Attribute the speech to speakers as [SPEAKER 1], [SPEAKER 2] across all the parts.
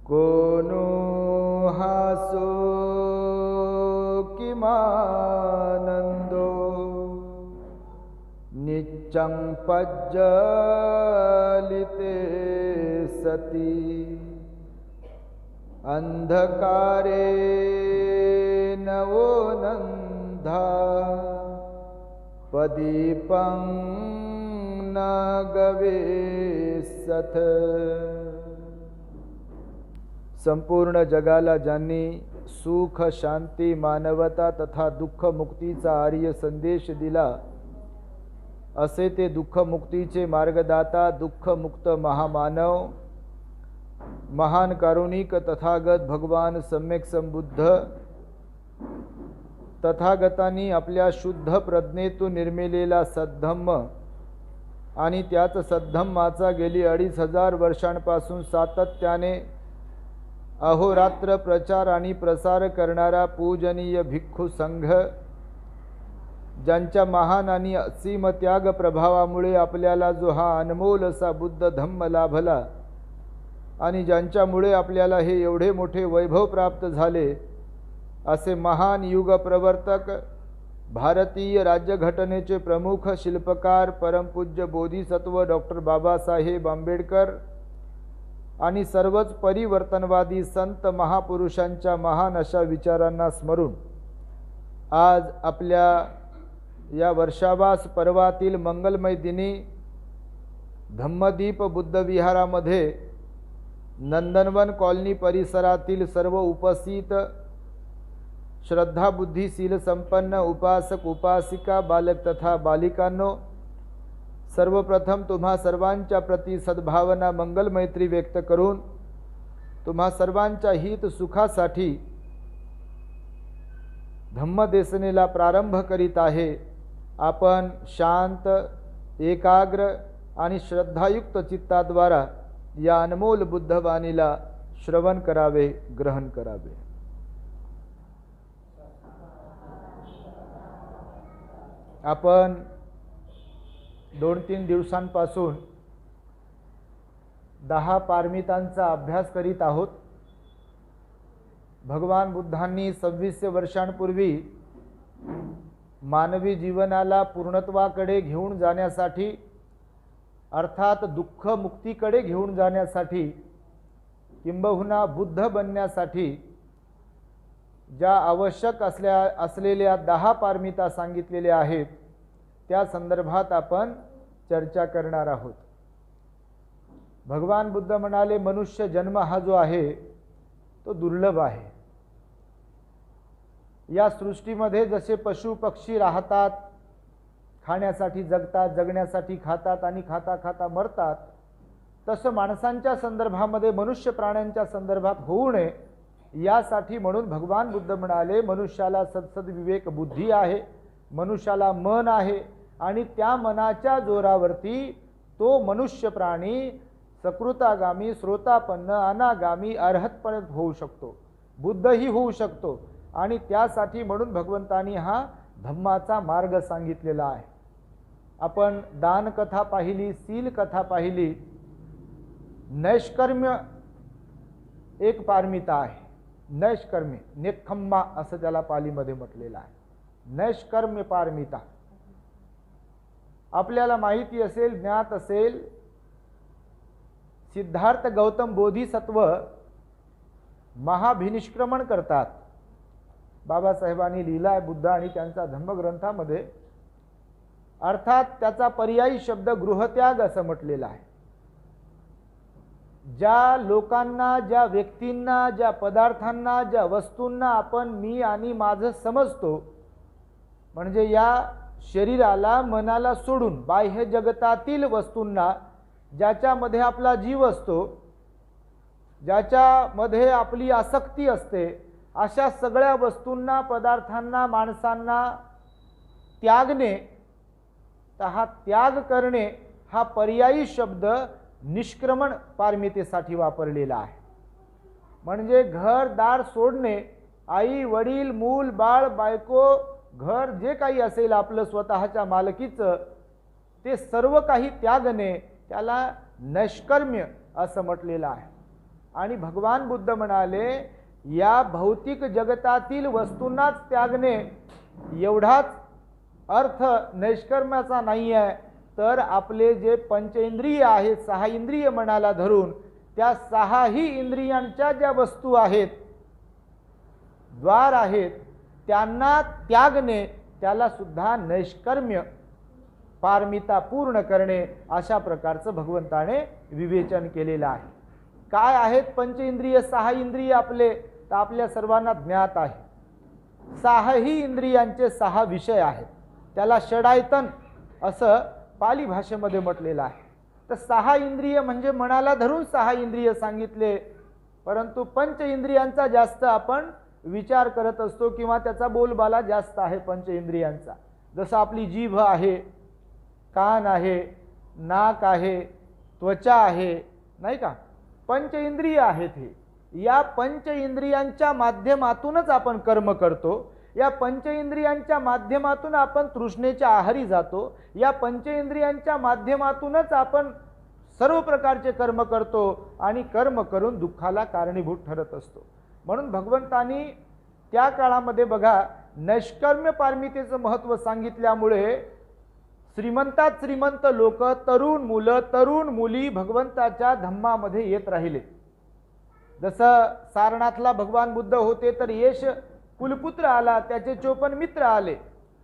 [SPEAKER 1] कोनो हासो किमानंदो नित्यं पज्जलिते सति अंधकारे नवो नंधा पदीपं न गवेसथ। संपूर्ण जगाला ज्यांनी सुख शांती मानवता तथा दुःख मुक्तीचा आर्य संदेश दिला असे ते दुःख मुक्तीचे मार्गदाता दुःख मुक्त महामानव महान कारुणिक तथागत भगवान सम्यक संबुद्ध तथागतांनी आपल्या शुद्ध प्रज्ञेतून निर्मिलेला सद्धम्म आणि त्याच सद्धम्माचा गेली 2500 वर्षांपासून सातत्याने अहोरात्र प्रचार आणि प्रसार करणारा पूजनीय भिक्खू संघ, ज्यांच्या महान आणि असीम त्याग प्रभावामुळे आपल्याला जो हा अनमोल असा बुद्ध धम्म लाभला आणि ज्यांच्यामुळे आपल्याला हे एवढे मोठे वैभव प्राप्त झाले, असे महान युग प्रवर्तक भारतीय राज्यघटनेचे प्रमुख शिल्पकार परमपूज्य बोधिसत्व डॉक्टर बाबासाहेब आंबेडकर आणि सर्वच परिवर्तनवादी संत महापुरुषांच्या महान अशा विचारांना स्मरून आज आपल्या या वर्षावास पर्वातील मंगलमय दिनी धम्मदीप बुद्ध विहारामध्ये नंदनवन कॉलनी परिसरातील सर्व उपस्थित श्रद्धा बुद्धिशील संपन्न उपासक उपासिका बालक तथा बालिकांनो, सर्वप्रथम तुम्हा सर्वांच्या प्रती सद्भावना मंगल मैत्री व्यक्त करून तुम्हा सर्वांच्या हित सुखासाठी धम्मदेसनेला प्रारंभ करीत आहे। आपण शांत एकाग्र आणि श्रद्धायुक्त चित्ताद्वारा या अनमोल बुद्धवाणीला श्रवण करावे, ग्रहण करावे। आपण 2-3 दिवसांपासून 10 पारमितांचा अभ्यास करीत आहोत। भगवान बुद्धांनी 2600 वर्षांपूर्वी मानवी जीवनाला पूर्णत्वाकडे घेऊन जाण्यासाठी अर्थात दुःख मुक्तीकडे घेऊन जाण्यासाठी किंबहुना बुद्ध बनण्यासाठी ज्या आवश्यक असलेल्या 10 पारमिता सांगितलेल्या आहेत त्या संदर्भात आपण चर्चा करणार आहोत। भगवान बुद्ध म्हणाले, मनुष्य जन्म हा जो आहे तो दुर्लभ आहे। या सृष्टीमध्ये जसे पशु पक्षी राहतात, खाण्यासाठी जगतात, जगण्यासाठी खातात आणि खाता खाता मरतात, तसं माणसांच्या संदर्भामध्ये मनुष्य प्राण्यांच्या संदर्भात होऊ नये यासाठी म्हणून भगवान बुद्ध म्हणाले, मनुष्याला सत्सद विवेक बुद्धी आहे, मनुष्याला मन आहे आणि त्या मनाच्या जोरावरती तो मनुष्य प्राणी सकृतागामी श्रोतापन्न अनागामी अरहतपर्यंत होऊ शकतो, बुद्धही होऊ शकतो। आणि त्यासाठी म्हणून भगवंतांनी हा धम्माचा मार्ग सांगितलेला आहे। आपण दान कथा पाहिली, सील कथा पाहिली, नैष्कर्म्य एक पारमिता आहे। नैष्कर्म्य नेक्खम्मा असं त्याला पालीमध्ये म्हटलेलं आहे। नैष्कर्म्य पारमिता आपल्याला माहिती असेल, ज्ञात असेल, सिद्धार्थ गौतम बोधिसत्व महाभिनिष्क्रमण करतात। बाबासाहेबांनी लिहिला आहे बुद्ध आणि त्यांचा धम्मग्रंथामध्ये, अर्थात त्याचा पर्यायी शब्द गृहत्याग असं म्हटलेला आहे। ज्या लोकांना, ज्या व्यक्तींना, ज्या पदार्थांना, ज्या वस्तूंना आपण मी आणि माझं समजतो, म्हणजे या शरीराला मनाला सोडून बाह्य जगतातील वस्तूंना, ज्याच्यामध्ये आपला जीव असतो, ज्याच्यामध्ये आपली आसक्ती असते, अशा सगळ्या वस्तूंना, पदार्थांना, माणसांना त्यागणे, तर हा त्याग करणे हा पर्यायी शब्द निष्क्रमण पारमितेसाठी वापरलेला आहे। म्हणजे घरदार सोडणे, आई वडील मूल बाळ बायको घर जे काही असेल आपलं स्वतःच्या मालकीचं, ते सर्व काही त्यागणे त्याला नैष्कर्म्य असं म्हटलेलं आहे। आणि भगवान बुद्ध म्हणाले या भौतिक जगतातील वस्तूंनाच त्यागणे एवढाच अर्थ नैष्कर्म्याचा नाही आहे, तर आपले जे पंचेंद्रिय आहेत, 6 इंद्रिय मनाला धरून त्या 6ही इंद्रियांच्या ज्या वस्तू आहेत, द्वार आहेत, त्यांना त्यागणे त्याला सुद्धा नैष्कर्म्य पारमिता पूर्ण करणे अशा प्रकारचं भगवंताने विवेचन केलेलं आहे. काय आहेत पंचेंद्रिय, 6 इंद्रिय आपले, तर आपल्या सर्वांना ज्ञात आहे. 6ही इंद्रियांचे 6 विषय आहेत. त्याला षडायतन असं पाली भाषेमध्ये म्हटलेलं आहे. तर 6 इंद्रिय म्हणजे मनाला धरून 6 इंद्रिय सांगितले, परंतु पंच इंद्रियांचा जास्त आपण विचार करत असतो किंवा त्याचा बोलबाला जास्त आहे पंच इंद्रियांचा. जसं आपली जीभ आहे, कान आहे, नाक आहे, त्वचा आहे, नाही का, पंच इंद्रिय आहेत. हे या पंच इंद्रियांच्या माध्यमातूनच आपण कर्म करतो. या पंच इंद्रियांच्या माध्यमातून आपण तृष्णेच्या आहारी जातो. या पंच इंद्रियांच्या माध्यमातूनच आपण सर्व प्रकारचे कर्म करतो आणि कर्म करून दुःखाला कारणीभूत ठरत असतो. म्हणून भगवंतांनी त्या काळामध्ये बघा नैष्कर्म्य पारमितेचं महत्त्व सांगितल्यामुळे श्रीमंतात श्रीमंत लोक, तरुण मुलं, तरुण मुली भगवंताच्या धम्मामध्ये येत राहिले. जसं सारनाथला भगवान बुद्ध होते तर यश कुलपुत्र आला, त्याचे 54 मित्र आले.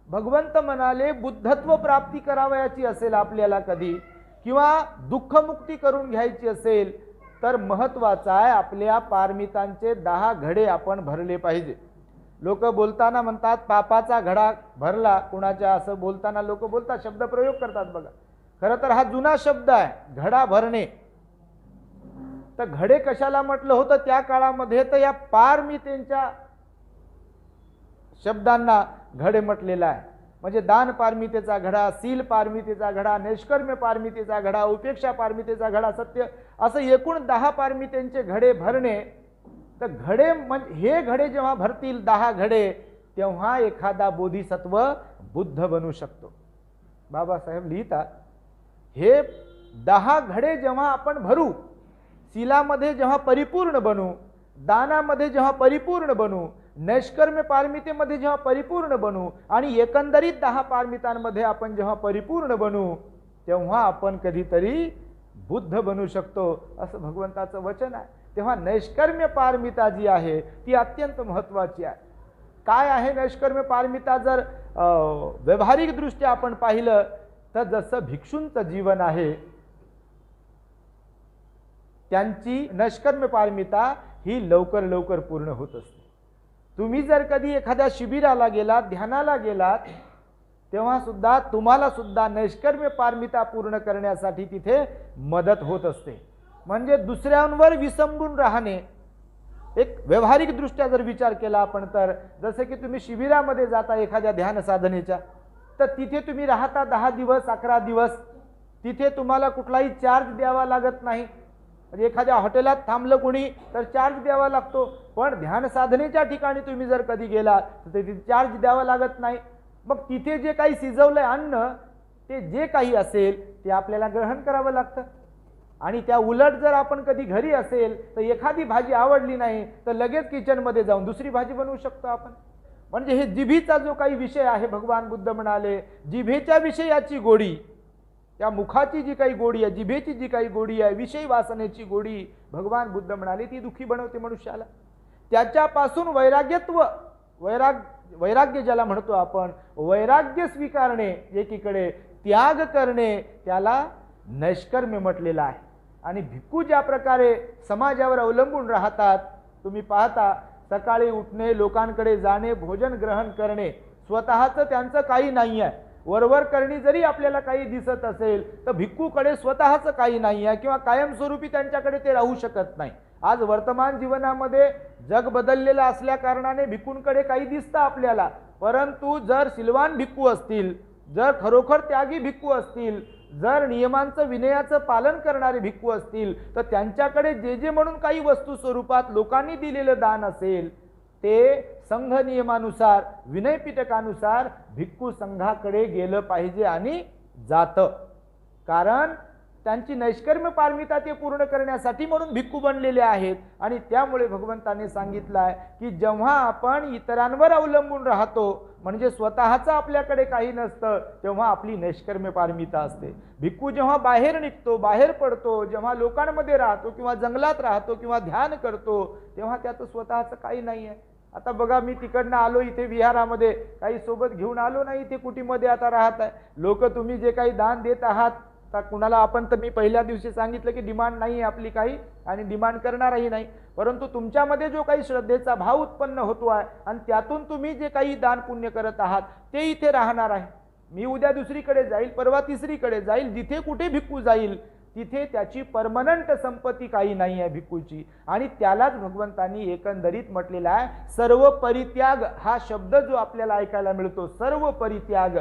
[SPEAKER 1] भगवंत म्हणाले बुद्धत्व प्राप्ती करावयाची असेल आपल्याला कधी किंवा दुःखमुक्ती करून घ्यायची असेल तर महत्त्वाचं आहे आपल्या पारमितांचे 10 घडे आपण भरले पाहिजे. लोक बोलताना म्हणतात पापाचा घडा भरला कुणाच्या, असं बोलताना लोक बोलतात, शब्द प्रयोग करतात बघा. खरं तर हा जुना शब्द आहे, घडा भरणे. तर घडे कशाला म्हटलं होतं त्या काळामध्ये, तर या पारमितेंच्या शब्दांना घडे म्हटलेला आहे. म्हणजे दान पारमितेचा घडा, सील पारमितेचा घडा, नैष्कर्म्य पारमितेचा घडा, उपेक्षा पारमितेचा घडा, सत्य, असं एकूण 10 पारमितेंचे घडे भरणे. तर घडे म्हणजे हे घडे जेव्हा भरतील 10 घडे, तेव्हा एखादा बोधिसत्व बुद्ध बनू शकतो. बाबासाहेब लिहितात हे 10 घडे जेव्हा आपण भरू, शीलामध्ये जेव्हा परिपूर्ण बनू, दानामध्ये जेव्हा परिपूर्ण बनू, नैष्कर्म्य पारमितेमध्ये जेव्हा परिपूर्ण बनू आणि एकंदरीत 10 पारमितांमध्ये आपण जेव्हा परिपूर्ण बनू, तेव्हा आपण कधीतरी बुद्ध बनू शकतो असं भगवंताचं वचन आहे. तेव्हा नैष्कर्म्य पारमिता जी आहे ती अत्यंत महत्त्वाची आहे. काय आहे नैष्कर्म्य पारमिता? जर व्यावहारिक दृष्ट्या आपण पाहिलं तर जसं भिक्षूंचं जीवन आहे, त्यांची नैष्कर्म्य पारमिता ही लवकर लवकर पूर्ण होत असते. तुम्ही जर कधी एखाद्या शिबिराला गेलात, ध्यानाला गेलात, तेव्हा सुद्धा तुम्हाला सुद्धा नैष्कर्म्य पारमिता पूर्ण करण्यासाठी तिथे मदत होत असते. म्हणजे दुसऱ्यांवर विसंबून राहणे, एक व्यावहारिक दृष्ट्या जर विचार केला आपण तर, जसे की तुम्ही शिबिरामध्ये जाता एखाद्या ध्यान साधनेच्या, तर तिथे तुम्ही राहता 10 दिवस 11 दिवस, तिथे तुम्हाला कुठलाही चार्ज द्यावा लागत नाही. म्हणजे एखाद्या हॉटेलात थांबलं कोणी तर चार्ज द्यावा लागतो, पण ध्यान साधनेच्या ठिकाणी तुम्ही जर कधी गेला तर तिथे चार्ज द्यावा लागत नाही. मग तिथे जे काही शिजवलंय अन्न, ते जे काही असेल ते आपल्याला ग्रहण करावं लागतं. आणि त्या उलट जर आपण कधी घरी असेल तर एखादी भाजी आवडली नाही तर लगेच किचनमध्ये जाऊन दुसरी भाजी बनवू शकतो आपण. म्हणजे हे जिभीचा जो काही विषय आहे, भगवान बुद्ध म्हणाले जिभेच्या विषयाची गोडी, त्या मुखाची जी काही गोडी आहे, जिभेची जी काही गोडी आहे, विषय वासनेची गोडी, भगवान बुद्ध म्हणाले ती दुःखी बनवते मनुष्याला. त्याच्यापासून वैराग्यत्व, वैराग्य ज्याला म्हणतो आपण, वैराग्य स्वीकारणे, एकीकडे त्याग करणे, त्याला नैष्कर्म्य म्हटलेलं आहे. आणि भिक्खू ज्या प्रकारे समाजावर अवलंबून राहतात, तुम्ही पाहता सकाळी उठणे, लोकांकडे जाणे, भोजन ग्रहण करणे, स्वतःचं त्यांचं काही नाही आहे. वरवर करणी जरी आपल्याला काही दिसत असेल तर भिक्खूकडे स्वतःचं काही नाही आहे किंवा कायमस्वरूपी त्यांच्याकडे ते राहू शकत नाही. आज वर्तमान जीवनामध्ये जग बदललेलं असल्या कारणाने भिक्खूंकडे काही दिसतं आपल्याला, परंतु जर सिलवान भिक्खू असतील, जर खरोखर त्यागी भिक्खू असतील, जर नियमांचं विनयाचं पालन करणारे भिक्खू असतील, तर त्यांच्याकडे जे जे म्हणून काही वस्तू स्वरूपात लोकांनी दिलेलं दान असेल ते संघ नियमानुसार, विनय पिटकानुसार भिक्खू संघाकडे गेलं पाहिजे आणि जातं. कारण त्यांची नैष्कर्म्य पारमिता ते पूर्ण करण्यासाठी म्हणून भिक्खू बनलेले आहेत। आणि त्यामुळे भगवंताने सांगितलं आहे की जेव्हा आपण इतरांवर अवलंबून राहतो, म्हणजे स्वतःचं आपल्याकडे काही नसतं, तेव्हा आपली नैष्कर्म्य पारमिता असते। भिक्खू जेव्हा बाहेर निघतो, बाहेर पडतो, जेव्हा लोकांमध्ये राहतो किंवा जंगलात राहतो किंवा ध्यान करतो, तेव्हा त्याचं स्वतःचं काही नाही आहे। आता बघा, मी तिकडनं आलो इथे विहारामध्ये, काही सोबत घेऊन आलो नाही, इथे कुटीमध्ये आता राहत आहे। लोक तुम्ही जे काही दान देत आहात, तर कुणाला आपण, तर मी पहिल्या दिवशी सांगितलं की डिमांड नाही आहे आपली काही, आणि डिमांड करणारही नाही, परंतु तुमच्यामध्ये जो काही श्रद्धेचा भाव उत्पन्न होतो आहे आणि त्यातून तुम्ही जे काही दान पुण्य करत आहात ते इथे राहणार आहे। मी उद्या दुसरीकडे जाईल, परवा तिसरीकडे जाईल, जिथे कुठे भिक्खू जाईल तिथे त्याची परमनंट संपत्ती काही नाही आहे भिक्खूची। आणि त्यालाच भगवंतांनी एकंदरीत म्हटलेला आहे सर्व परित्याग हा शब्द जो आपल्याला ऐकायला मिळतो, सर्व परित्याग,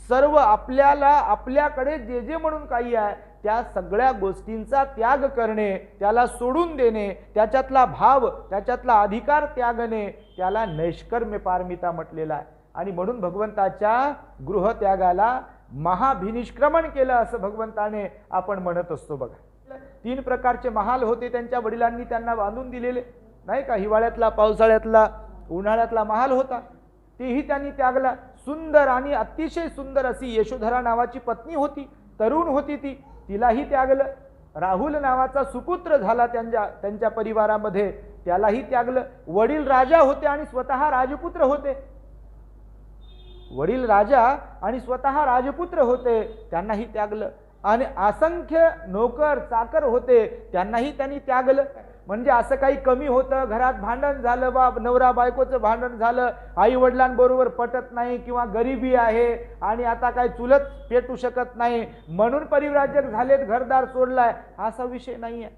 [SPEAKER 1] सर्व आपल्याला आपल्याकडे जे जे म्हणून काही आहे त्या सगळ्या गोष्टींचा त्याग करणे, त्याला सोडून देणे, त्याच्यातला भाव, त्याच्यातला अधिकार त्यागणे, त्याला नैष्कर्म्य पारमिता म्हटलेला आहे। आणि म्हणून भगवंताच्या गृहत्यागाला महाभिनिष्क्रमण केलं असं भगवंताने आपण म्हणत असतो। बघा, 3 प्रकारचे महाल होते त्यांच्या वडिलांनी त्यांना बांधून दिलेले, नाही का? हिवाळ्यातला, पावसाळ्यातला, उन्हाळ्यातला महाल होता, तेही त्यांनी त्यागला। सुंदर आणि अतिशय सुंदर अशी यशोधरा नावाची पत्नी होती, तरुण होती ती, तिलाही त्यागलं। राहुल नावाचा सुपुत्र झाला त्यांच्या परिवारामध्ये, त्यालाही त्यागलं। वडील राजा होते आणि स्वतः राजपुत्र होते, वडील राजा आणि स्वतः राजपुत्र होते, त्यांनाही त्यागलं। आणि असंख्य नोकर चाकर होते, त्यांनाही त्यांनी त्यागलं। म्हणजे असं काही कमी होतं, घरात भांडण झालं, बा नवरा बायकोचं भांडण झालं, आई वडिलांबरोबर पटत नाही किंवा गरिबी आहे आणि आता काय चुलत पेटू शकत नाही म्हणून परिव्राजक झालेत, घरदार सोडलाय, असा विषय नाही आहे।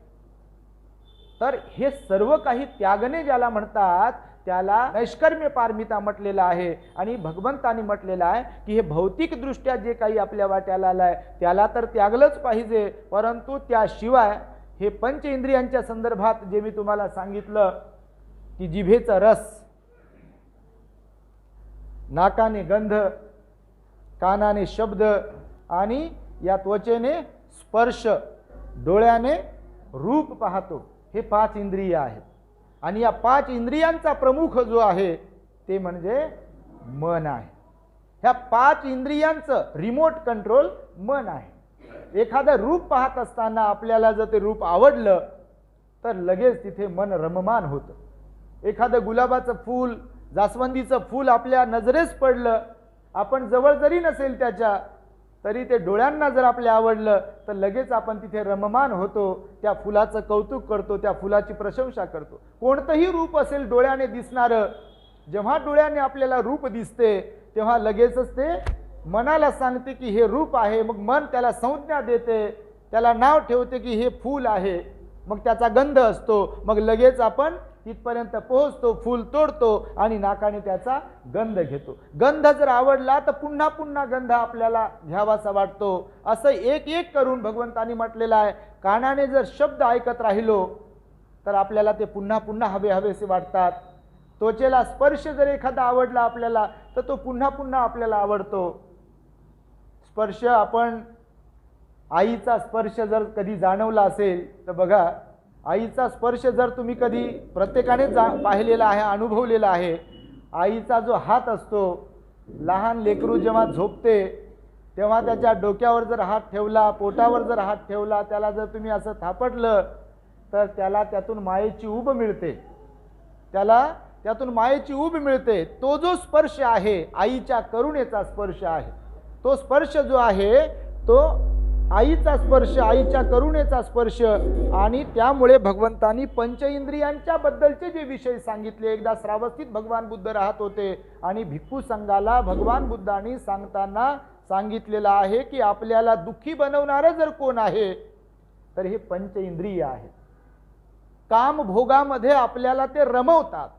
[SPEAKER 1] तर हे सर्व काही त्यागणे ज्याला म्हणतात त्याला नैष्कर्म्य पारमिता म्हटलेला आहे। आणि भगवंतांनी म्हटलेलं आहे की हे भौतिक दृष्ट्या जे काही आपल्या वाट्याला आलंय त्याला तर त्यागलंच पाहिजे, परंतु त्याशिवाय हे पंच इंद्रियांच्या संदर्भात जे मी तुम्हाला सांगितलं की जिभेचा रस, नाकाने गंध, कानाने शब्द आणि या त्वचेने स्पर्श, डोळ्याने रूप पाहतो, हे 5 इंद्रिय आहेत। आणि या 5 इंद्रियांचा प्रमुख जो आहे ते म्हणजे मन आहे। ह्या 5 इंद्रियांचं रिमोट कंट्रोल मन आहे। एखादं रूप पाहत असताना आपल्याला जर ते रूप आवडलं तर लगेच तिथे मन रममान होतं। एखादं गुलाबाचं फूल, जास्वंदीचं फूल आपल्या नजरेस पडलं, आपण जवळ जरी नसेल त्याच्या, तरी ते डोळ्यांना जर आपल्या आवडलं तर लगेच आपण तिथे रममान होतो, त्या फुलाचं कौतुक करतो, त्या फुलाची प्रशंसा करतो। कोणतंही रूप असेल डोळ्याने दिसणारं, जेव्हा डोळ्याने आपल्याला रूप दिसते तेव्हा लगेचच ते मनाला सांगते की हे रूप आहे, मग मन त्याला संज्ञा देते, त्याला नाव ठेवते की हे फूल आहे, मग त्याचा गंध असतो, मग लगेच आपण तिथपर्यंत पोहोचतो, फूल तोडतो आणि नाकाने त्याचा गंध घेतो। गंध जर आवडला तर पुन्हा पुन्हा गंध आपल्याला घ्यावासा वाटतो। असं एक एक करून भगवंतांनी म्हटलेलं आहे, कानाने जर शब्द ऐकत राहिलो तर आपल्याला ते पुन्हा पुन्हा हवे हवेसे वाटतात। त्वचेला स्पर्श जर एखादा आवडला आपल्याला तर तो पुन्हा पुन्हा आपल्याला आवडतो। स्पर्श, आपण आईचा स्पर्श जर कधी जाणवला असेल तर बघा, आईचा स्पर्श जर तुम्ही कधी प्रत्येकाने पाहिलेला आहे, अनुभवलेला आहे। आईचा जो हात असतो, लहान लेकरू जेव्हा झोपते तेव्हा त्याच्या डोक्यावर जर हात ठेवला, पोटावर जर हात ठेवला, त्याला जर तुम्ही असं थापटलं तर त्याला त्यातून मायेची ऊब मिळते, त्याला त्यातून मायेची ऊब मिळते। तो जो स्पर्श आहे आईच्या करुणेचा स्पर्श आहे, तो स्पर्श जो आहे तो आईचा स्पर्श, आईच्या करुणेचा स्पर्श। आणि त्यामुळे भगवंतांनी पंच इंद्रियांच्या बद्दलचे जे विषय सांगितले, एकदा श्रावस्थित भगवान बुद्ध राहत होते आणि भिक्खू संघाला भगवान बुद्धांनी सांगताना सांगितलेलं आहे की आपल्याला दुःखी बनवणारं जर कोण आहे तर हे पंच इंद्रिय आहे। काम भोगामध्ये आपल्याला ते रमवतात।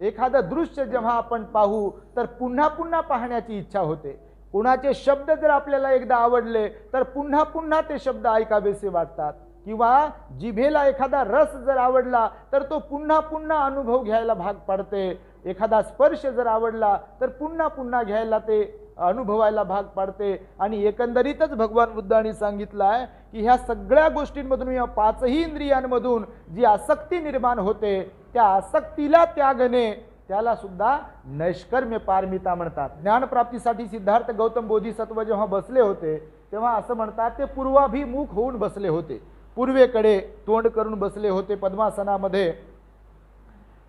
[SPEAKER 1] एखादं दृश्य जेव्हा आपण पाहू तर पुन्हा पुन्हा पाहण्याची इच्छा होते। कुणाचे शब्द जर आपल्याला एकदा आवडले तर पुन्हा पुन्हा ते शब्द ऐकावेसे वाटतात, किंवा जिभेला एखादा रस जर आवडला तर तो पुन्हा पुन्हा अनुभव घ्यायला भाग पडते। एखादा स्पर्श जर आवडला तर पुन्हा पुन्हा घ्यायला ते अनुभवायला भाग पाडते। आणि एकंदरीतच भगवान बुद्धांनी सांगितलं आहे की ह्या सगळ्या गोष्टींमधून, या पाचही इंद्रियांमधून जी आसक्ती निर्माण होते, त्या आसक्तीला त्यागणे त्याला सुद्धा नैष्कर्म्य पारमिता म्हणतात। ज्ञानप्राप्तीसाठी सिद्धार्थ गौतम बोधिसत्व जेव्हा बसले होते तेव्हा असं म्हणतात ते पूर्वाभिमुख होऊन बसले होते, पूर्वेकडे तोंड करून बसले होते पद्मासनामध्ये।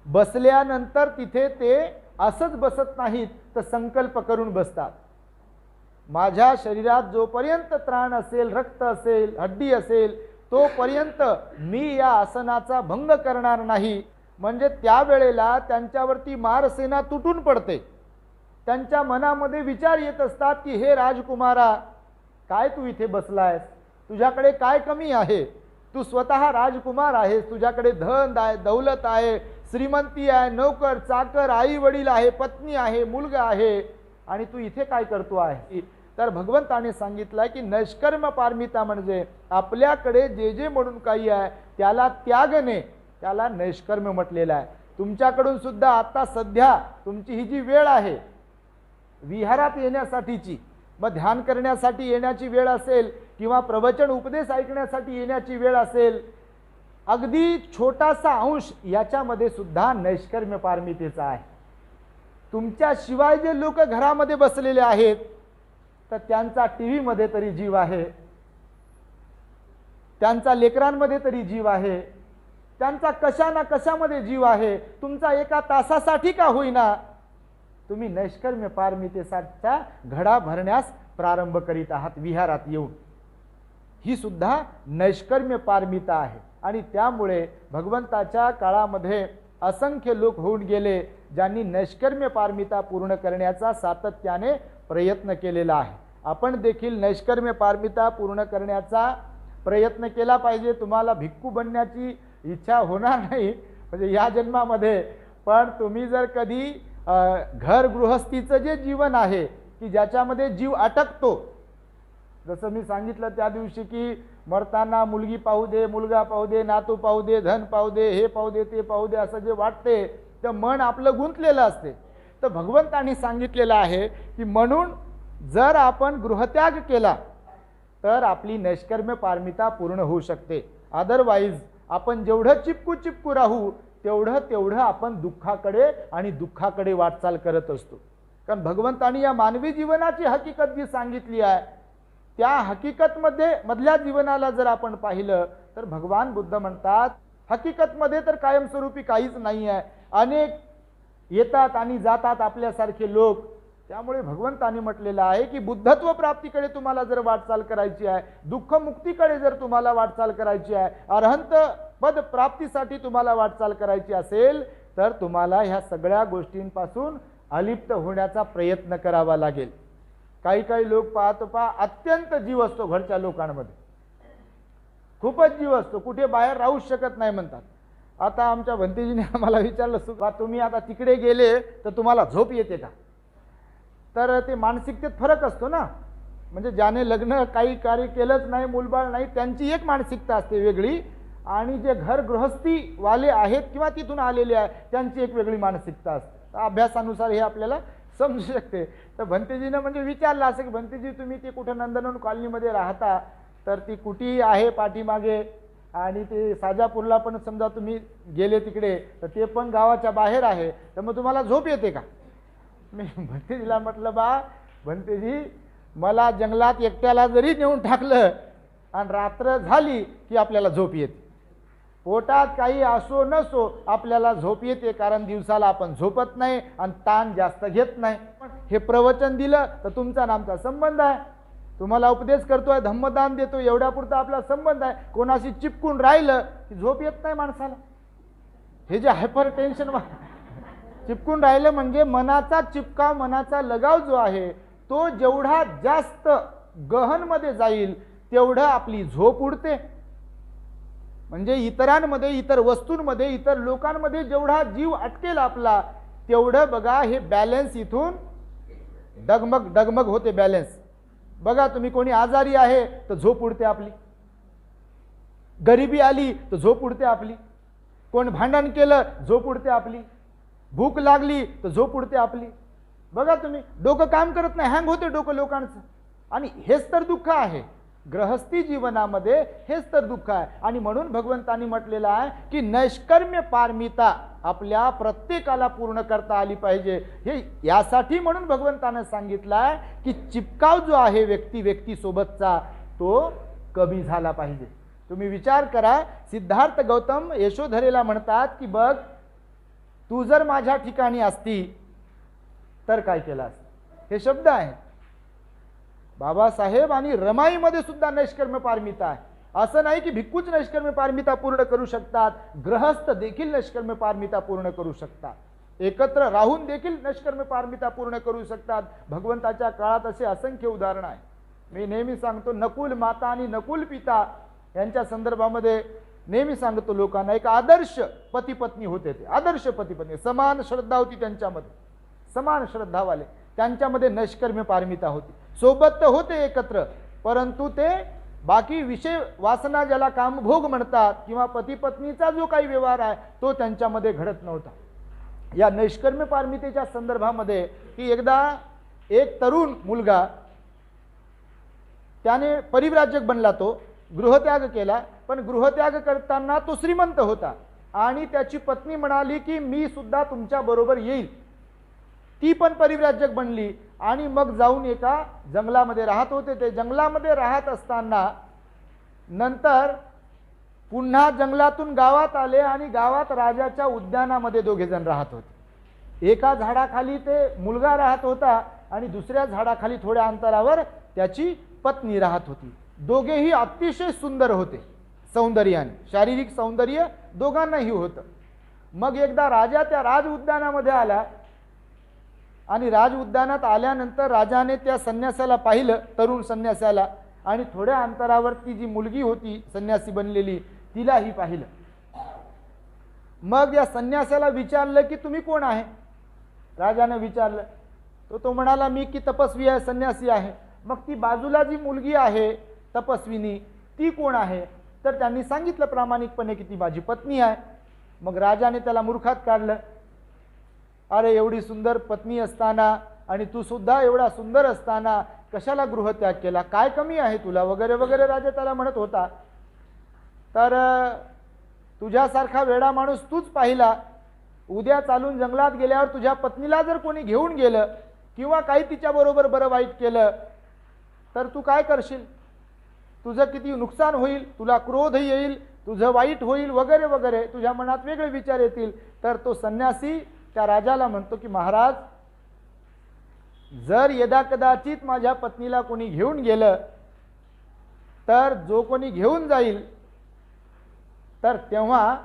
[SPEAKER 1] बसल्यानंतर तिथे ते असंच बसत नाहीत, तर संकल्प करून बसतात। माझ्या शरीरात जोपर्यंत त्राण असेल, रक्त असेल, हड्डी असेल, तोपर्यंत मी या आसनाचा भंग करणार नाही। म्हणजे त्यावेळेला त्यांच्यावरती मारसेना तुटून पडते। त्यांच्या मनामध्ये विचार येत असतात की हे राजकुमारा, काय तू इथे बसलायस? तुझ्याकडे काय कमी आहे? तू स्वतः राजकुमार आहेस, तुझ्याकडे धन आहे, दौलत आहे, श्रीमंती आहे, नोकर चाकर, आई वडील आहे, पत्नी आहे, मुलगा आहे, आणि तू इथे काय करतो आहे? तर भगवंताने सांगितलं की नैष्कर्म पारमिता म्हणजे आपल्याकडे जे जे म्हणून काही आहे त्याला त्यागणे, त्याला नैष्कर्म्य म्हटलेलं आहे। तुमच्याकडून सुद्धा आता सध्या तुमची ही जी वेळ आहे विहारात येण्यासाठीची, मग ध्यान करण्यासाठी येण्याची वेळ असेल किंवा प्रवचन उपदेश ऐकण्यासाठी येण्याची वेळ असेल, अगदी छोटासा अंश याच्यामध्ये सुद्धा नैष्कर्म्य पारमितेचा आहे। तुमच्या शिवाय जे लोक घरामध्ये बसलेले आहेत तर त्यांचा टीव्ही मध्ये तरी जीव आहे, त्यांचा लेकरांमध्ये तरी जीव आहे, त्यांचा कशा ना कशामध्ये जीव आहे। तुमचा एका तासासाठी का होईना तुम्ही नैष्कर्म्य पारमितेचा घडा भरण्यास प्रारंभ करीत आहात विहारात येऊन। ही सुद्धा नैष्कर्म्य पारमिता आहे। आणि त्यामुळे भगवंताच्या काळामध्ये असंख्य लोक होऊन गेले ज्यांनी नैष्कर्म्य पारमिता पूर्ण करण्याचा सातत्याने प्रयत्न केलेला आहे। आपण देखील नैष्कर्म्य पारमिता पूर्ण करण्याचा प्रयत्न केला पाहिजे। तुम्हाला भिक्खू बनण्याची इच्छा होणार नाही म्हणजे या जन्मामध्ये, पण तुम्ही जर कधी घर गृहस्थीचं जे जीवन आहे की ज्याच्यामध्ये जीव अटकतो, जसं मी सांगितलं त्या दिवशी की मरताना मुलगी पाहू दे, मुलगा पाहू दे, नातू पाहू दे, धन पाहू दे, हे पाहू दे, ते पाहू दे, असं जे वाटते तर मन आपलं गुंतलेलं असते। तर भगवंतांनी सांगितलेलं आहे की म्हणून जर आपण गृहत्याग केला तर आपली नैष्कर्म्य पारमिता पूर्ण होऊ शकते। अदरवाईज आपण जेवढं चिपकू राहू तेवढं आपण दुःखाकडे वाटचाल करत असतो। कारण भगवंतांनी या मानवी जीवनाची हकीकत जी सांगितली आहे त्या हकीकतमध्ये मधल्या जीवनाला जर आपण पाहिलं तर भगवान बुद्ध म्हणतात हकीकतमध्ये तर कायमस्वरूपी काहीच नाही आहे, अनेक येतात आणि जातात आपल्यासारखे लोक। त्यामुळे भगवंतांनी म्हटलेलं आहे की बुद्धत्व प्राप्तीकडे तुम्हाला जर वाटचाल करायची आहे, दुःख मुक्तीकडे जर तुम्हाला वाटचाल करायची आहे, अरहंत पद प्राप्तीसाठी तुम्हाला वाटचाल करायची असेल तर तुम्हाला ह्या सगळ्या गोष्टींपासून अलिप्त होण्याचा प्रयत्न करावा लागेल। काही लोक पाहता अत्यंत जीव असतो घरच्या लोकांमध्ये, खूपच जीव असतो, कुठे बाहेर राहू शकत नाही म्हणतात। आता आमच्या भंतेजीने आम्हाला विचारलं, तुम्ही आता तिकडे गेले तर तुम्हाला झोप येते का? तर ते मानसिकतेत फरक असतो ना, म्हणजे ज्याने लग्न काही कार्य केलंच नाही, मूलबाळ नाही, त्यांची एक मानसिकता असते वेगळी, आणि जे घर गृहस्थी वाले आहेत किंवा तिथून आलेले आहेत त्यांची एक वेगळी मानसिकता असते। अभ्यासानुसार हे आपल्याला समजू शकते। तर भंतेजीनं म्हणजे विचारलं असं की भंतेजी तुम्ही ते कुठे नंदनवन कॉलनीमध्ये राहता, तर ती कुटी आहे पाठीमागे, आणि ते साजापूरला पण समजा तुम्ही गेले तिकडे तर ते पण गावाच्या बाहेर आहे, तर मग तुम्हाला झोप येते का? मी भंतेजीला म्हटलं बा भंतेजी, मला जंगलात एकट्याला जरी नेऊन टाकलं आणि रात्र झाली की आपल्याला झोप येते, पोटात काही असो नसो आपल्याला झोप येते, कारण दिवसाला आपण झोपत नाही आणि ताण जास्त घेत नाही। हे प्रवचन दिलं तर तुमचा आणि आमचा संबंध आहे, तुम्हाला उपदेश करतोय, धम्मदान देतो, एवढ्या पुरता आपला संबंध आहे। कोणाशी चिपकून राहिलं की झोप येत नाही माणसाला। हे जे हायपर टेन्शन चिपकून राहिलं म्हणजे मनाचा चिपका, मनाचा लगाव जो आहे तो जेवढा जास्त गहनमध्ये जाईल तेवढं आपली झोप उडते। म्हणजे इतरांमध्ये, इतर वस्तूंमध्ये, इतर लोकांमध्ये जेवढा जीव अटकेल आपला तेवढं बघा हे बॅलन्स इथून डगमग होते बॅलन्स। बघा तुम्ही कोणी आजारी आहे तर झोप उडते आपली, गरिबी आली तर झोप उडते आपली, कोण भांडण केलं झोप उडते आपली, भूक लागली तर झोप उडते आपली। बघा तुम्ही, डोकं काम करत नाही, हँग होते डोकं लोकांचं. आणि हेच तर दुःख आहे गृहस्थी जीवनामध्ये, हेच तर दुःख आहे. आणि म्हणून भगवंतांनी म्हटलेलं आहे की नैष्कर्म्य पारमिता आपल्या प्रत्येकाला पूर्ण करता आली पाहिजे. हे यासाठी म्हणून भगवंतानं सांगितलं आहे की चिपकाव जो आहे व्यक्ती सोबतचा तो कमी झाला पाहिजे. तुम्ही विचार करा, सिद्धार्थ गौतम यशोधरेला म्हणतात की बघ, तू जर माझ्या ठिकाणी असती तर काय केलं असतं. हे शब्द आहेत. बाबासाहेब आणि रमाईमध्ये सुद्धा नैष्कर्म्य पारमिता आहे. असं नाही की भिक्खूच नैष्कर्म्य पारमिता पूर्ण करू शकतात, ग्रहस्थ देखील नैष्कर्म्य पारमिता पूर्ण करू शकतात, एकत्र राहून देखील नैष्कर्म्य पारमिता पूर्ण करू शकतात. भगवंताच्या काळात असे असंख्य उदाहरण आहे. मी नेहमी सांगतो, नकुल माता आणि नकुल पिता यांच्या संदर्भामध्ये नेहमी सांगतो लोकांना, एक आदर्श पती पत्नी होते. ते आदर्श पती पत्नी, समान श्रद्धा होती त्यांच्यामध्ये, समान श्रद्धावाले. त्यांच्यामध्ये नैष्कर्म्य पारमिता होती. सोबत तर होते एकत्र, परंतु ते बाकी विषय वासना ज्याला कामभोग म्हणतात किंवा पती पत्नीचा जो काही व्यवहार आहे तो त्यांच्यामध्ये घडत नव्हता. या नैष्कर्म्य पारमितेच्या संदर्भामध्ये की एकदा एक तरुण मुलगा, त्याने परिव्राजक बनला, तो गृहत्याग केला. पण गृहत्याग करताना तो श्रीमंत होता आणि त्याची पत्नी म्हणाली की मी सुद्धा तुमच्या बरोबर येईल. ती पण परिव्राजक बनली आणि मग जाऊन एका जंगलामध्ये राहत होते. ते जंगलामध्ये राहत असताना नंतर पुन्हा जंगलातून गावात आले आणि गावात राजाच्या उद्यानामध्ये दोघे जण राहत होते. एका झाडाखाली ते मुलगा राहत होता आणि दुसऱ्या झाडाखाली थोड्या अंतरावर त्याची पत्नी राहत होती. दोघेही अतिशय सुंदर होते सौंदर्याने, शारीरिक सौंदर्य दोघांनाही होतं. मग एकदा राजा त्या राज उद्यानामध्ये आला आणि राज उद्यानात आल्यानंतर राजाने त्या संन्यासाला पाहिलं, तरुण संन्यासाला, आणि थोड्या अंतरावर ती जी मुलगी होती संन्यासी बनलेली तिलाही पाहिलं. मग या संन्यासाला विचारलं की तुम्ही कोण आहे. राजाने विचारलं. तो म्हणाला मी की तपस्वी आहे, संन्यासी आहे. मग ती बाजूला जी मुलगी आहे तपस्विनी ती कोण आहे. तर त्यांनी सांगितलं प्रामाणिकपणे की ती माझी पत्नी आहे. मग राजाने त्याला मूर्खात काढलं. अरे एवढी सुंदर पत्नी असताना आणि तू सुद्धा एवढा सुंदर असताना कशाला गृहत्याग केला, काय कमी आहे तुला, वगैरे वगैरे राजा त्याला म्हणत होता. तर तुझ्यासारखा वेडा माणूस तूच पाहिला. उद्या चालून जंगलात गेल्यावर तुझ्या पत्नीला जर कोणी घेऊन गेलं किंवा काही तिच्याबरोबर बरं वाईट केलं तर तू काय करशील, तुझं किती नुकसान होईल, तुला क्रोध येईल, तुझं वाईट होईल, वगैरे वगैरे तुझ्या मनात वेगळे विचार येतील. तर तो संन्यासी त्या राजाला म्हणतो की महाराज, जर यदा कदाचित माझ्या पत्नीला कोणी घेऊन गेलं तर जो कोणी घेऊन जाईल तर तेव्हा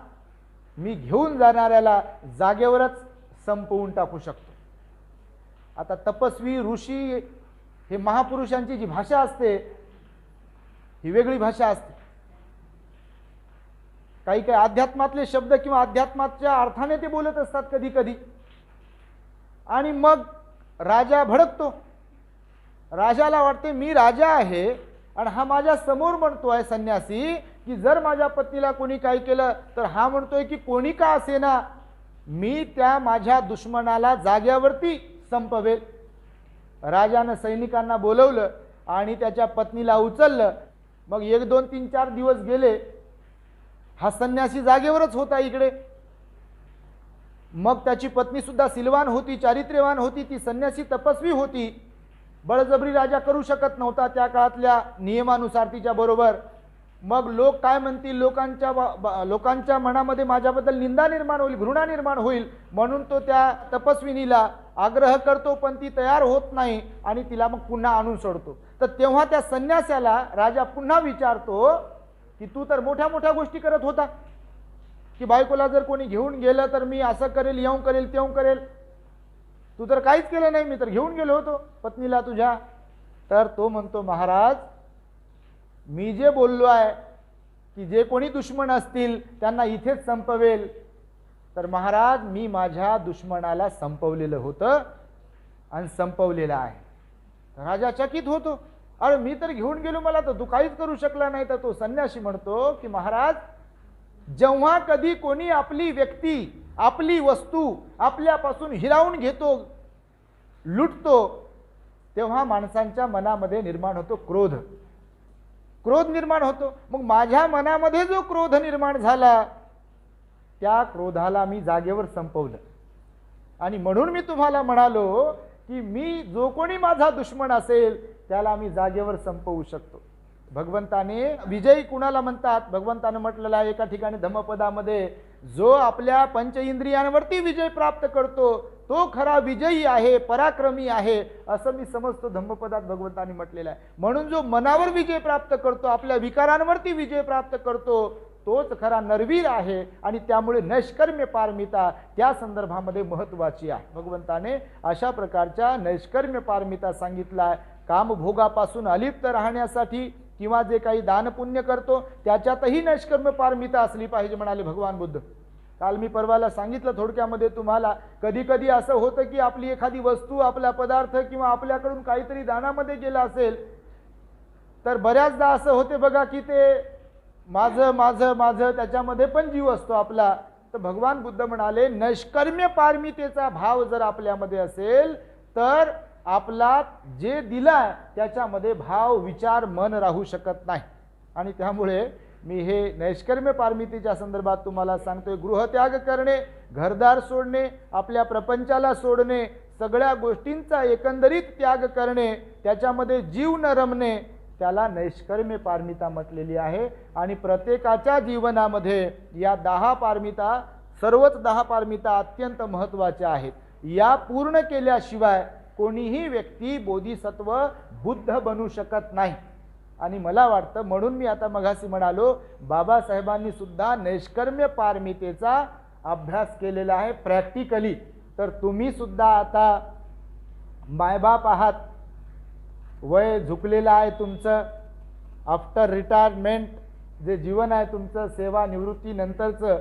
[SPEAKER 1] मी घेऊन जाणाऱ्याला जागेवरच संपवून टाकू शकतो. आता तपस्वी ऋषी हे महापुरुषांची जी भाषा असते ही वेगळी भाषा असते. काही काही अध्यात्मातले शब्द किंवा अध्यात्माच्या अर्थाने ते बोलत असतात कधी कधी. आणि मग राजा भडकतो. राजाला वाटते मी राजा आहे आणि हा माझ्या समोर म्हणतोय संन्यासी की जर माझ्या पत्नीला कोणी काय केलं तर हा म्हणतोय की कोणी का असेना मी त्या माझ्या दुश्मनाला जाग्यावरती संपवेल. राजानं सैनिकांना बोलवलं आणि त्याच्या पत्नीला उचललं. मग 1 2 3 4 दिवस गेले. हा संन्यासी जागेवरच होता इकडे. मग त्याची पत्नी सुद्धा सिलवान होती, चारित्र्यवान होती, ती संन्यासी तपस्वी होती. बळजबरी राजा करू शकत नव्हता त्या काळातल्या नियमानुसार तिच्या बरोबर. मग लोक काय म्हणतील, लोकांच्या मनामध्ये माझ्याबद्दल निंदा निर्माण होईल, घृणा निर्माण होईल, म्हणून तो त्या तपस्विनीला आग्रह करतो पण ती तयार होत नाही आणि तिला मग पुन्हा आणून सोडतो. तर तेव्हा त्या संन्यासाला राजा पुन्हा विचारतो की तू तर मोठ्या मोठ्या गोष्टी करत होता की बायकोला जर कोणी घेऊन गेलं तर मी असं करेल, येऊ करेल, तेऊ करेल, तू तर काहीच केलं नाही, मी तर घेऊन गेलो होतो पत्नीला तुझ्या. तर तो म्हणतो महाराज, मी जे बोललो आहे की जे कोणी दुश्मन असतील त्यांना इथेच संपवेल, तर महाराज मी माझ्या दुश्मनाला संपवलेलं होतं आणि संपवलेलं आहे. राजा चकित होतो. अरे मी तर घेऊन गेलो, मला तर तू काहीच करू शकला नाही. तर तो संन्यासी म्हणतो की महाराज, जेव्हा कधी कोणी आपली व्यक्ती, आपली वस्तू आपल्यापासून हिरावून घेतो लुटतो, तेव्हा माणसांच्या मनामध्ये निर्माण होतो क्रोध. क्रोध निर्माण होतो. मग माझ्या मनामध्ये जो क्रोध निर्माण झाला, त्या क्रोधाला मी जागेवर संपवलं. आणि म्हणून मी तुम्हाला म्हणालो की मी जो कोणी माझा दुश्मन असेल त्याला मी जागेवर संपवू शकतो. भगवंताने विजयी कुणाला म्हणतात? भगवंताने म्हटलेलं आहे एका ठिकाणी धम्मपदामध्ये, जो आपल्या पंच इंद्रियांवरती विजय प्राप्त करतो तो खरा विजयी आहे, पराक्रमी आहे, असं मी समजतो. धम्मपदात भगवंताने म्हटलेलं आहे. म्हणून जो मनावर विजय प्राप्त करतो, आपल्या विकारांवरती विजय प्राप्त करतो, तोच खरा नरवीर आहे. आणि त्यामुळे नैष्कर्म्य पारमिता त्या संदर्भामध्ये महत्त्वाची आहे. भगवंताने अशा प्रकारच्या नैष्कर्म्य पारमिता सांगितला. कामभोगापासून अलिप्त राहण्यासाठी किंवा जे काही दानपुण्य करतो त्याच्यातही नैष्कर्म्य पारमिता असली पाहिजे म्हणाले भगवान बुद्ध. काल मी परवाला सांगितलं थोडक्यामध्ये तुम्हाला, कधी कधी असं होतं की आपली एखादी वस्तू, आपला पदार्थ किंवा आपल्याकडून काहीतरी दानामध्ये गेला असेल तर बऱ्याचदा असं होते बघा की ते माझं माझं माझं त्याच्यामध्ये पण जीव असतो आपला. तर भगवान बुद्ध म्हणाले नैष्कर्म्य पारमितेचा भाव जर आपल्यामध्ये असेल तर आपला जे दिला त्याच्यामध्ये भाव विचार मन राहू शकत नाही. आणि त्यामुळे मी हे नैष्कर्म्य पारमितीच्या संदर्भात तुम्हाला सांगतोय. गृहत्याग करणे, घरदार सोडणे, आपल्या प्रपंचाला सोडणे, सगळ्या गोष्टींचा एकंदरीत त्याग करणे, त्याच्यामध्ये जीव न रमणे, त्याला नैष्कर्म्य पारमिता म्हटलेली आहे. आणि प्रत्येकाच्या जीवनामध्ये या 10 पारमिता, सर्वच 10 पारमिता अत्यंत महत्त्वाच्या आहेत. या पूर्ण केल्याशिवाय कोणीही व्यक्ती बोधिसत्व बुद्ध बनू शकत नाही. आणि मला वाटतं म्हणून मी आता मगाशी म्हणालो, बाबासाहेबांनी सुद्धा नैष्कर्म्य पारमितेचा अभ्यास केलेला आहे प्रॅक्टिकली. तर तुम्ही सुद्धा आता मायबाप आहात, वय झुकलेलं आहे तुमचं, आफ्टर रिटायरमेंट जे जीवन आहे तुमचं, सेवा निवृत्तीनंतरचं.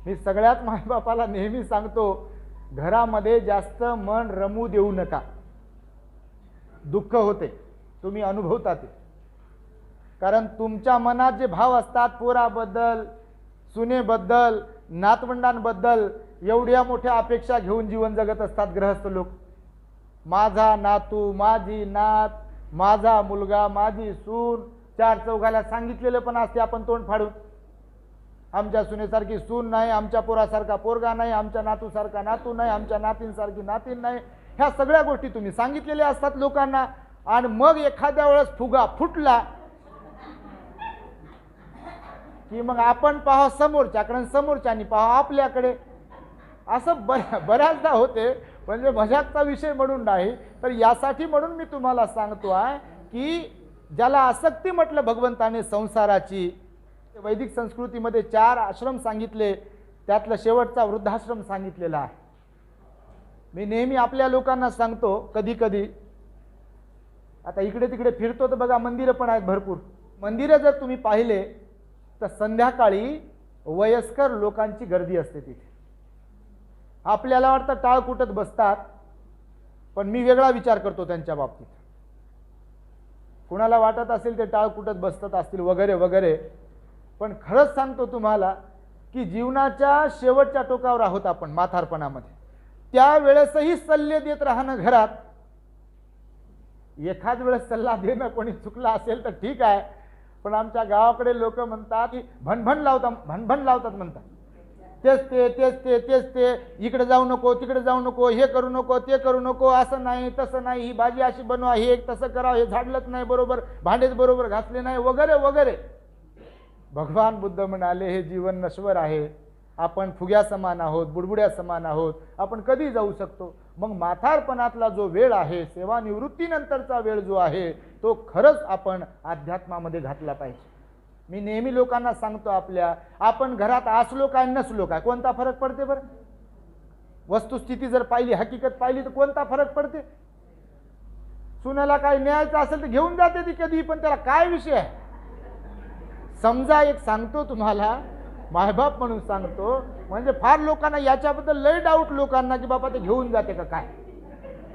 [SPEAKER 1] मी सगळ्यात मायबापाला नेहमी सांगतो, घरामध्ये जास्त मन रमू देऊ नका. दुःख होते, तुम्ही अनुभवता ते. कारण तुमच्या मनात जे भाव असतात पोराबद्दल, सुनेबद्दल, नातवंडांबद्दल, एवढ्या मोठ्या अपेक्षा घेऊन जीवन जगत असतात गृहस्थ लोक. माझा नातू, माझी नात, माझा मुलगा, माझी सून, 4 चौघाला सांगितलेलं पण असते आपण तोंड फाडून. आमच्या सुनेसारखी सून नाही, आमच्या पोरासारखा पोरगा नाही, आमच्या नातूसारखा नातू नाही, आमच्या नातींसारखी नातीन नाही. ह्या सगळ्या गोष्टी तुम्ही सांगितलेल्या असतात लोकांना. आणि मग एखाद्या वेळेस फुगा फुटला की मग आपण पाहा समोरच्याकडे, समोरच्यानी पाहा आपल्याकडे. असं बऱ्याचदा होते. म्हणजे मजाकचा विषय म्हणून नाही, तर यासाठी म्हणून मी तुम्हाला सांगतो आहे की ज्याला आसक्ती म्हटलं भगवंताने संसाराची, वैदिक संस्कृतीमध्ये 4 आश्रम सांगितले, त्यातला शेवटचा वृद्धाश्रम सांगितलेला आहे. मी नेहमी आपल्या लोकांना सांगतो, कधी कधी आता इकडे तिकडे फिरतो तर बघा मंदिरं पण आहेत भरपूर. मंदिरं जर तुम्ही पाहिले तर संध्याकाळी वयस्कर लोकांची गर्दी असते तिथे. आपल्याला वाटतं टाळ कुटत बसतात, पण मी वेगळा विचार करतो त्यांच्या बाबतीत. कुणाला वाटत असेल ते टाळ कुटत बसतात असतील वगैरे वगैरे, पण खरंच सांगतो तुम्हाला की जीवनाच्या शेवटच्या टोकावर आहोत आपण म्हातारपणामध्ये. त्यावेळेसही सल्ले देत राहणं घरात. एखाद वेळेस सल्ला देणं कोणी चुकला असेल तर ठीक आहे, पण आमच्या गावाकडे लोक म्हणतात की भणभण लावतात म्हणतात. तेच ते इकडे जाऊ नको, तिकडे जाऊ नको, हे करू नको, ते करू नको, असं नाही तसं नाही, ही भाजी अशी बनवा, हे एक तसं करावं, हे झाडलंच नाही बरोबर, भांडेच बरोबर घासले नाही, वगैरे वगैरे. भगवान बुद्ध म्हणाले हे जीवन नश्वर आहे, आपण फुग्या समान आहोत, बुडबुड्या समान आहोत, आपण कधी जाऊ शकतो. मग म्हातारपणातला जो वेळ आहे, सेवानिवृत्तीनंतरचा वेळ जो आहे, तो खरंच आपण अध्यात्मामध्ये घातला पाहिजे. मी नेहमी लोकांना सांगतो, आपण घरात असलो काय नसलो काय कोणता फरक पडते बरं? वस्तुस्थिती जर पाहिली, हकीकत पाहिली तर कोणता फरक पडते? सुनेला काय न्यायचं असेल तर घेऊन जाते ती कधी, पण त्याला काय विषय आहे? समजा एक सांगतो तुम्हाला, मायबाप म्हणून सांगतो, म्हणजे फार लोकांना याच्याबद्दल लय डाऊट लोकांना की बाबा ते घेऊन जाते का काय.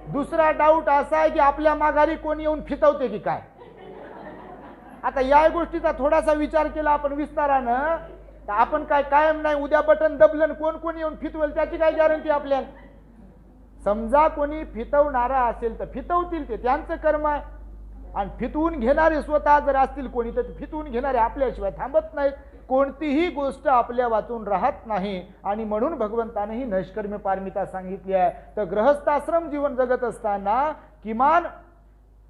[SPEAKER 1] दुसरा डाऊट असा आहे की आपल्या माघारी कोणी येऊन फितवते की काय. आता या गोष्टीचा थोडासा विचार केला आपण विस्तारानं, तर आपण काय कायम नाही, उद्या बटन दबलं कोण कोण येऊन फितवेल त्याची काय गॅरंटी आपल्याला. समजा कोणी फितवणारा असेल तर फितवतील, ते त्यांचं कर्म आहे. आणि फितवून घेणारे स्वतः जर असतील कोणी तर फितवून घेणारे आपल्याशिवाय थांबत नाहीत. कोणतीही गोष्ट आपल्या वाचून राहत नाही. आणि म्हणून भगवंतानेही नैष्कर्म्य पारमिता सांगितली आहे. तर गृहस्थाश्रम जीवन जगत असताना, किमान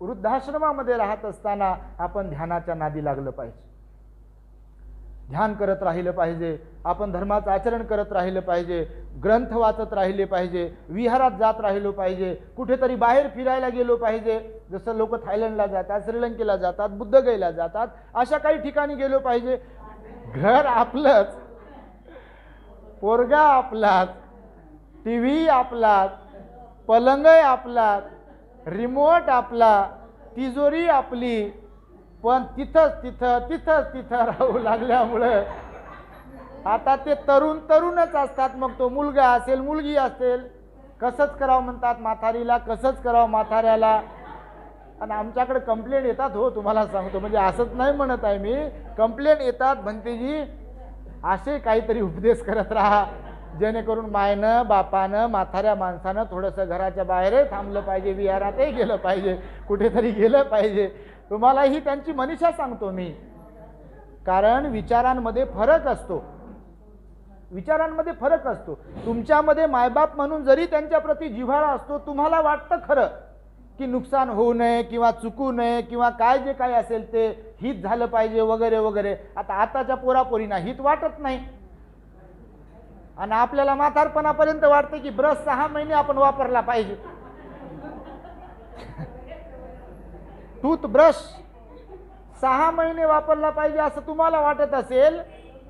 [SPEAKER 1] वृद्धाश्रमामध्ये राहत असताना आपण ध्यानाच्या नादी लागलं पाहिजे, ध्यान करत राहिलं पाहिजे, आपण धर्माचं आचरण करत राहिलं पाहिजे, ग्रंथ वाचत राहिले पाहिजे, विहारात जात राहिलो पाहिजे, कुठेतरी बाहेर फिरायला गेलो पाहिजे. जसं लोक थायलंडला जातात, श्रीलंकेला जातात, बुद्धगयेला जातात, अशा काही ठिकाणी गेलो पाहिजे. घर आपलंच, पोरगा आपलाच, टीव्ही आपलाच, पलंग आपलाच, रिमोट आपला, तिजोरी आपली, पण तिथंच राहू लागल्यामुळं आता ते तरुणच असतात. मग तो मुलगा असेल, मुलगी असेल, कसंच करावं म्हणतात म्हातारीला, कसंच करावं म्हाताऱ्याला. आणि आमच्याकडे कंप्लेंट येतात हो, तुम्हाला सांगतो, म्हणजे असंच नाही म्हणत आहे मी, कंप्लेंट येतात. म्हणते जी असे काहीतरी उपदेश करत राहा जेणेकरून मायनं बापानं म्हाताऱ्या माणसानं थोडंसं घराच्या बाहेर थांबलं पाहिजे, विहारातही गेलं पाहिजे, कुठेतरी गेलं पाहिजे. तुम्हालाही त्यांची मनीषा सांगतो मी, कारण विचारांमध्ये फरक असतो, विचारांमध्ये फरक असतो. तुमच्यामध्ये मायबाप म्हणून जरी त्यांच्याप्रती जिव्हाळा असतो, तुम्हाला वाटतं खरं की नुकसान होऊ नये किंवा चुकू नये किंवा काय जे काय असेल ते हित झालं पाहिजे वगैरे वगैरे. आताच्या पोरापोरींना हित वाटत नाही. आणि आपल्याला म्हातारपणापर्यंत वाटतं की ब्रश 6 महिने आपण वापरला पाहिजे, टूथब्रश 6 महिने वापरला पाहिजे असं तुम्हाला वाटत असेल.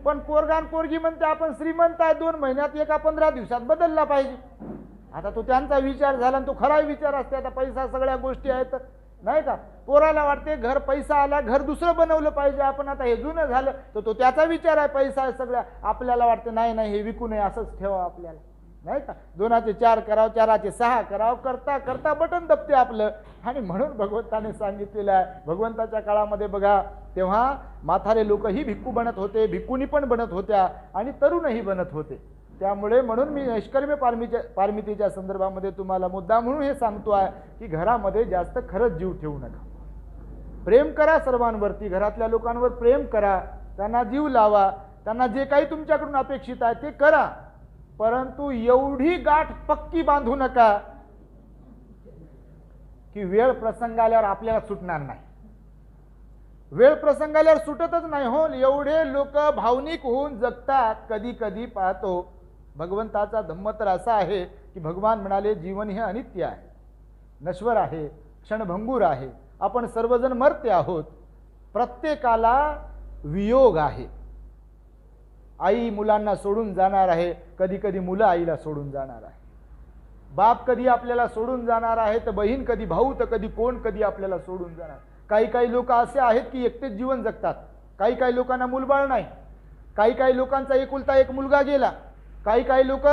[SPEAKER 1] पण पोरगान पोरगी म्हणते आपण श्रीमंत आहे, 2 महिन्यात एका 15 दिवसात बदलला पाहिजे. आता तो त्यांचा विचार झाला आणि तो खरा विचार असते. आता पैसा सगळ्या गोष्टी आहेत नाही का. पोराला वाटते घर पैसा आला, घर दुसरं बनवलं पाहिजे आपण, आता हे जुनं झालं, तर तो त्याचा विचार आहे पैसा आहे सगळ्या. आपल्याला वाटतं नाही हे विकू नये, असंच ठेवा आपल्याला नाही का. 2चे 4 करावं, 4चे 6 करावं, करता करता बटन दबते आपलं. आणि म्हणून भगवंताने सांगितलेलं आहे. भगवंताच्या काळामध्ये बघा, तेव्हा म्हातारे लोकही भिक्खू बनत होते, भिक्खुनी पण बनत होत्या आणि तरुणही बनत होते. त्यामुळे म्हणून मी नैष्कर्म्य पारमितेच्या संदर्भामध्ये तुम्हाला मुद्दा म्हणून हे सांगतो आहे की घरामध्ये जास्त खरंच जीव ठेवू नका. प्रेम करा सर्वांवरती, घरातल्या लोकांवर प्रेम करा, त्यांना जीव लावा, त्यांना जे काही तुमच्याकडून अपेक्षित आहे ते करा. परंतु एवढी गाठ पक्की बांधू नका की वेळ प्रसंग आल्यावर आपल्याला सुटणार नाही. वेळ प्रसंग आल्यावर सुटतच नाही हो. एवढे लोक भावनिक होऊन जगतात. कधी कधी पाहतो भगवंताचा धम्म तर असा आहे की भगवान म्हणाले जीवन हे अनित्य आहे, नश्वर आहे, क्षणभंगूर आहे, आपण सर्वजण मरते आहोत, प्रत्येकाला वियोग आहे. आई मुलांना सोडून जाणार आहे, कधी कधी मुलं आईला सोडून जाणार आहे, बाप कधी आपल्याला सोडून जाणार आहे, तर बहीण कधी भाऊ, तर कधी कोण कधी आपल्याला सोडून जाणार. काही लोक असे आहेत की एकटेच जीवन जगतात. काही लोकांना मूलबाळ नाही, काही लोकांचा एकुलता एक मुलगा गेला, काही लोक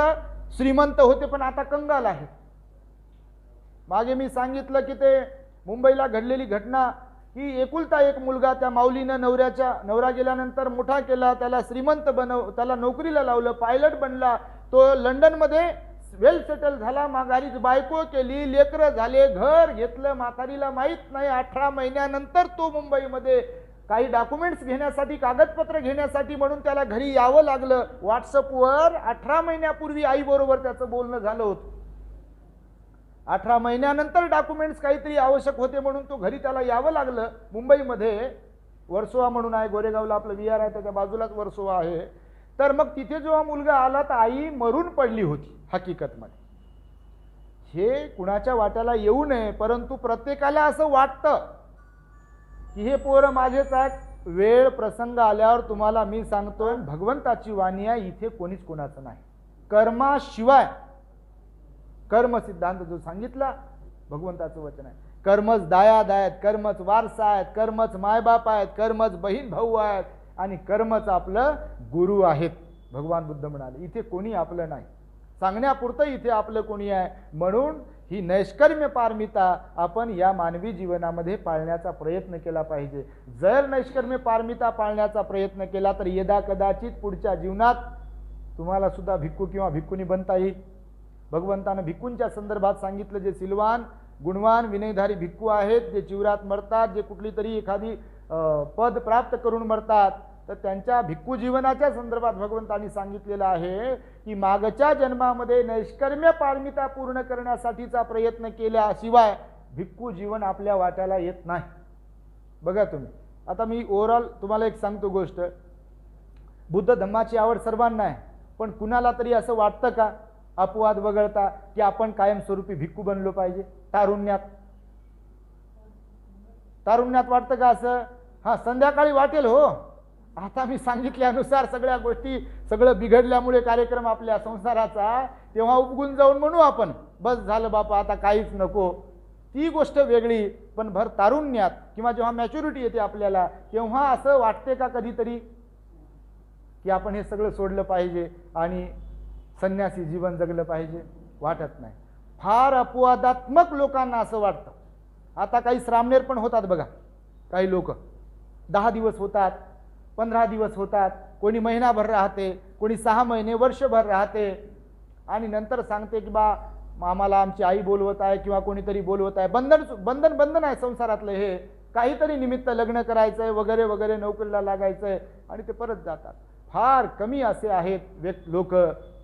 [SPEAKER 1] श्रीमंत होते पण आता कंगाल आहेत. मागे मी सांगितलं की ते मुंबईला घडलेली घटना की एकुलता एक मुलगा, त्या माऊलीनं नवरा गेल्यानंतर मोठा केला, त्याला श्रीमंत त्याला नोकरीला लावलं, पायलट बनला, तो लंडनमध्ये वेल सेटल झाला, माघारीच बायको केली, लेकरं झाले, घर घेतलं, म्हातारीला माहीत नाही. 18 महिन्यानंतर तो मुंबईमध्ये काही डॉक्युमेंट्स घेण्यासाठी, कागदपत्र घेण्यासाठी म्हणून त्याला घरी यावं लागलं. व्हॉट्सअपवर 18 महिन्यापूर्वी आईबरोबर त्याचं बोलणं झालं होतं. 18 महिन्यानंतर डॉक्युमेंट्स काहीतरी आवश्यक होते म्हणून तो घरी त्याला यावं लागलं. मुंबईमध्ये वर्सोवा म्हणून आहे, गोरेगावला आपलं विहार आहे, त्याच्या बाजूलाच वर्सोवा आहे. तर मग तिथे जेव्हा मुलगा आला तर आई मरून पडली होती हकीकतमध्ये. हे कुणाच्या वाट्याला येऊ नये, परंतु प्रत्येकाला असं वाटतं की हे पोरं माझेच आहेत. वेळ प्रसंग आल्यावर तुम्हाला मी सांगतोय, भगवंताची वाणी आहे, इथे कोणीच कोणाचं नाही. कर्माशिवाय, कर्म सिद्धांत जो सांगितला भगवंताचं वचन आहे, कर्मच दायाद आहेत, कर्मच वारसा आहेत, कर्मच मायबाप आहेत, कर्मच बहीण भाऊ आहेत आणि कर्मच आपलं गुरु आहेत. भगवान बुद्ध म्हणाले इथे कोणी आपलं नाही, सांगण्यापुरतं इथे आपलं कोणी आहे. म्हणून ही नैष्कर्म्य पारमिता आपण या मानवी जीवनामध्ये पाळण्याचा प्रयत्न केला पाहिजे. जर नैष्कर्म्य पारमिता पाळण्याचा प्रयत्न केला तर यदा कदाचित पुढच्या जीवनात तुम्हाला सुद्धा भिक्खू किंवा भिक्खुनी बनता येईल. भगवंतानं भिक्खूंच्या संदर्भात सांगितलं, जे सिलवान गुणवान विनयधारी भिक्खू आहेत, जे चिवरात मरतात, जे कुठली तरी एखादी पद प्राप्त करून मरतात, तर त्यांच्या भिक्खू जीवनाच्या संदर्भात भगवंतांनी सांगितलेलं आहे की मागच्या जन्मामध्ये नैष्कर्म्य पारमिता पूर्ण करण्यासाठीचा प्रयत्न केल्याशिवाय भिक्खू जीवन आपल्या वाट्याला येत नाही. बघा तुम्ही, आता मी ओव्हरऑल तुम्हाला एक सांगतो गोष्ट. बुद्ध धम्माची आवड सर्वांना आहे, पण कुणाला तरी असं वाटतं का अपवाद वगळता की आपण कायमस्वरूपी भिक्खू बनलो पाहिजे? तारुण्यात वाटतं का असं? हा, संध्याकाळी वाटेल हो. आता मी सांगितल्यानुसार सगळ्या गोष्टी सगळं बिघडल्यामुळे कार्यक्रम आपल्या संसाराचा, तेव्हा उपगून जाऊन म्हणू आपण बस झालं बापा आता काहीच नको, ती गोष्ट वेगळी. पण भर तारुण्यात किंवा जेव्हा मॅच्युरिटी येते आपल्याला, तेव्हा असं वाटते का कधीतरी की आपण हे सगळं सोडलं पाहिजे आणि संन्यासी जीवन जगलं पाहिजे? वाटत नाही. फार अपवादात्मक लोकांना असं वाटतं. आता काही श्रामणेर पण होतात बघा, काही लोक 10 दिवस होतात, 15 दिवस होतात, कोणी महिनाभर राहते, कोणी 6 महिने वर्षभर राहते आणि नंतर सांगते की बा आम्हाला आमची आई बोलवत आहे किंवा कोणीतरी बोलवत आहे. बंधन आहे संसारातलं, हे काहीतरी निमित्त लग्न करायचं आहे वगैरे वगैरे, नोकरीला लागायचं आहे आणि ते परत जातात. फार कमी असे आहेत लोक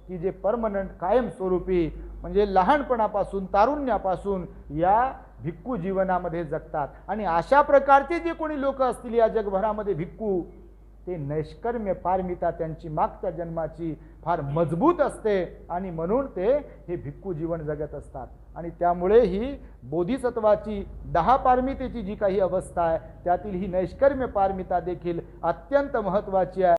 [SPEAKER 1] की जे परमनंट कायमस्वरूपी म्हणजे लहानपणापासून तारुण्यापासून या भिक्खू जीवनामध्ये जगतात. आणि अशा प्रकारचे जे कोणी लोक असतील या जगभरामध्ये भिक्खू, ते नैष्कर्म्य पारमिता त्यांची मागच्या जन्माची फार मजबूत असते आणि म्हणून ते हे भिक्खू जीवन जगत असतात. आणि त्यामुळे ही बोधिसत्वाची 10 पारमितेची जी काही अवस्था आहे त्यातील ही नैष्कर्म्य पारमिता देखील अत्यंत महत्त्वाची आहे.